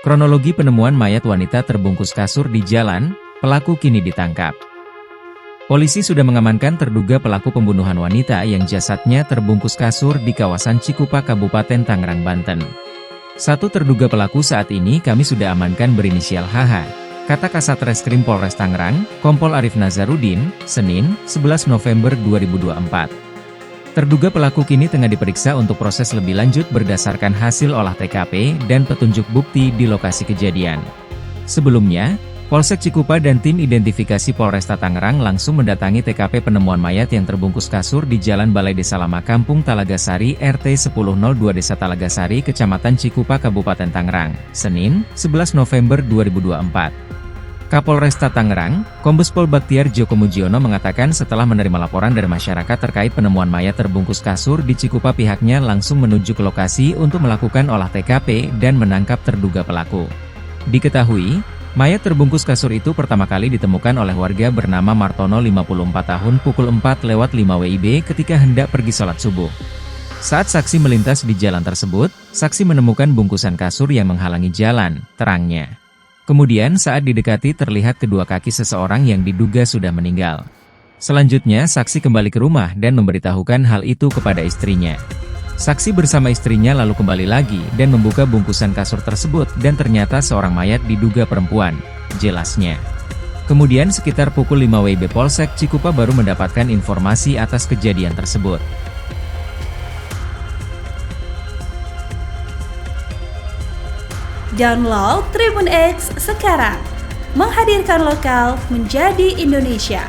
Kronologi penemuan mayat wanita terbungkus kasur di jalan, pelaku kini ditangkap. Polisi sudah mengamankan terduga pelaku pembunuhan wanita yang jasadnya terbungkus kasur di kawasan Cikupa, Kabupaten Tangerang, Banten. Satu terduga pelaku saat ini kami sudah amankan berinisial HH, kata Kasat Reskrim Polres Tangerang, Kompol Arif Nazarudin, Senin, 11 November 2024. Terduga pelaku kini tengah diperiksa untuk proses lebih lanjut berdasarkan hasil olah TKP dan petunjuk bukti di lokasi kejadian. Sebelumnya, Polsek Cikupa dan tim identifikasi Polresta Tangerang langsung mendatangi TKP penemuan mayat yang terbungkus kasur di Jalan Balai Desa Lama Kampung Talagasari RT 1002 Desa Talagasari, Kecamatan Cikupa, Kabupaten Tangerang, Senin, 11 November 2024. Kapolresta Tangerang, Kombes Pol Baktiar Joko Mujiono mengatakan setelah menerima laporan dari masyarakat terkait penemuan mayat terbungkus kasur di Cikupa, pihaknya langsung menuju ke lokasi untuk melakukan olah TKP dan menangkap terduga pelaku. Diketahui, mayat terbungkus kasur itu pertama kali ditemukan oleh warga bernama Martono 54 tahun pukul 4:05 WIB ketika hendak pergi sholat subuh. Saat saksi melintas di jalan tersebut, saksi menemukan bungkusan kasur yang menghalangi jalan, terangnya. Kemudian saat didekati terlihat kedua kaki seseorang yang diduga sudah meninggal. Selanjutnya saksi kembali ke rumah dan memberitahukan hal itu kepada istrinya. Saksi bersama istrinya lalu kembali lagi dan membuka bungkusan kasur tersebut dan ternyata seorang mayat diduga perempuan, jelasnya. Kemudian sekitar pukul 5 WIB Polsek Cikupa baru mendapatkan informasi atas kejadian tersebut. Download Tribun X sekarang, menghadirkan lokal menjadi Indonesia.